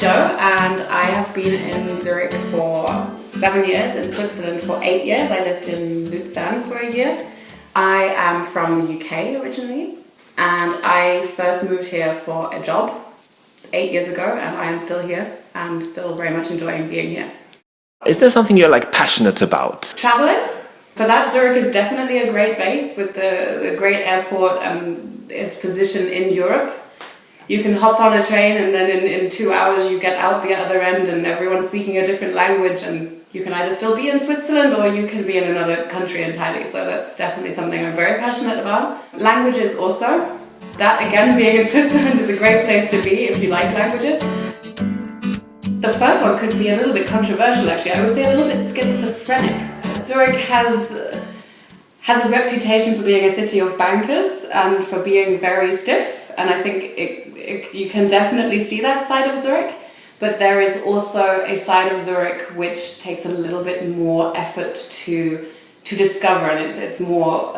Jo, and I have been in Zurich for 7 years, in Switzerland for 8 years. I lived in Lucerne for a year. I am from the UK originally, and I first moved here for a job 8 years ago, and I am still here and still very much enjoying being here. Is there something you're passionate about? Traveling. For that, Zurich is definitely a great base with the great airport and its position in Europe. You can hop on a train and then in 2 hours you get out the other end and everyone's speaking a different language, and you can either still be in Switzerland or you can be in another country entirely. So that's definitely something I'm very passionate about. Languages also. That again, being in Switzerland is a great place to be if you like languages. The first one could be a little bit controversial actually. I would say a little bit schizophrenic. Zurich has a reputation for being a city of bankers and for being very stiff, and I think you can definitely see that side of Zurich, but there is also a side of Zurich which takes a little bit more effort to discover, and it's more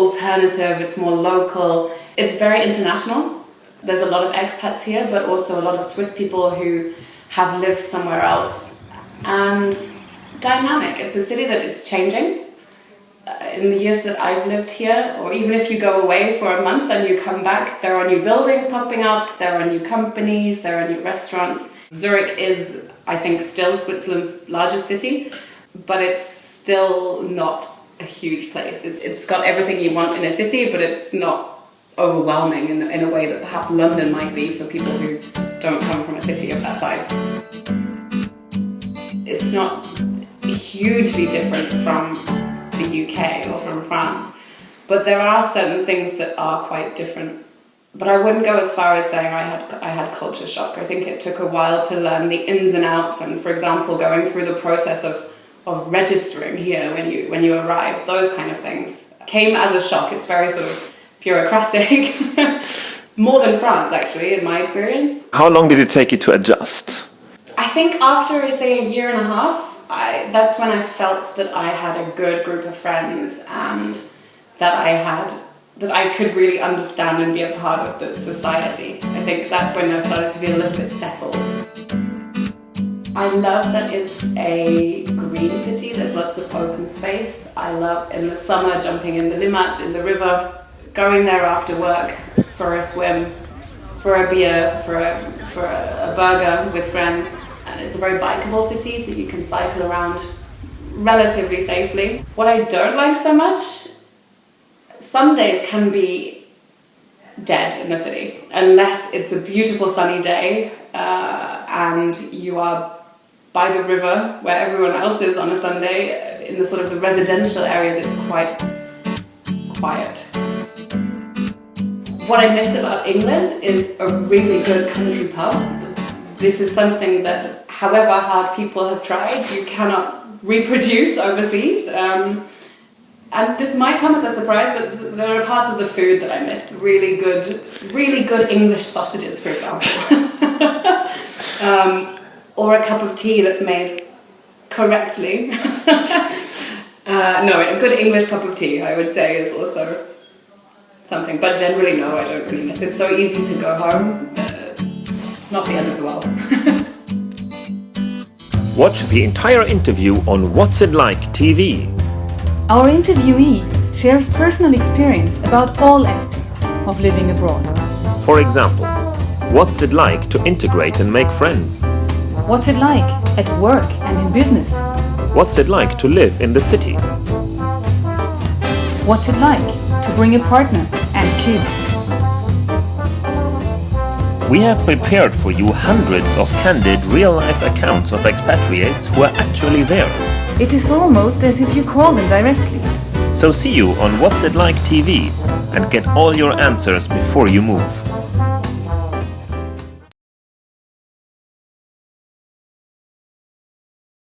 alternative, it's more local, it's very international. There's a lot of expats here, but also a lot of Swiss people who have lived somewhere else, and dynamic. It's a city that is changing. In the years that I've lived here, or even if you go away for a month and you come back, there are new buildings popping up, there are new companies, there are new restaurants. Zurich is, I think, still Switzerland's largest city, but it's still not a huge place. It's got everything you want in a city, but it's not overwhelming in a way that perhaps London might be for people who don't come from a city of that size. It's not hugely different from the UK or from France, but there are certain things that are quite different. But I wouldn't go as far as saying I had culture shock. I think it took a while to learn the ins and outs, and for example going through the process of registering here when you arrive, those kind of things came as a shock. It's very sort of bureaucratic, more than France actually in my experience. How long did it take you to adjust? I think after say a year and a half, that's when I felt that I had a good group of friends and that I could really understand and be a part of the society. I think that's when I started to be a little bit settled. I love that it's a green city, there's lots of open space. I love in the summer jumping in the Limmat, in the river, going there after work for a swim, for a beer, for a burger with friends. And it's a very bikeable city, so you can cycle around relatively safely. What I don't like so much, some days can be dead in the city, unless it's a beautiful sunny day and you are by the river where everyone else is on a Sunday. In the sort of the residential areas, it's quite quiet. What I miss about England is a really good country pub. This is something that, however hard people have tried, you cannot reproduce overseas. And this might come as a surprise, but there are parts of the food that I miss. Really good English sausages, for example. Or a cup of tea that's made correctly. No, a good English cup of tea, I would say, is also something. But generally, no, I don't really miss it. It's so easy to go home. It's not the end of the world. Watch the entire interview on What's It Like TV. Our interviewee shares personal experience about all aspects of living abroad. For example, what's it like to integrate and make friends? What's it like at work and in business? What's it like to live in the city? What's it like to bring a partner and kids? We have prepared for you hundreds of candid real-life accounts of expatriates who are actually there. It is almost as if you call them directly. So see you on What's It Like TV and get all your answers before you move.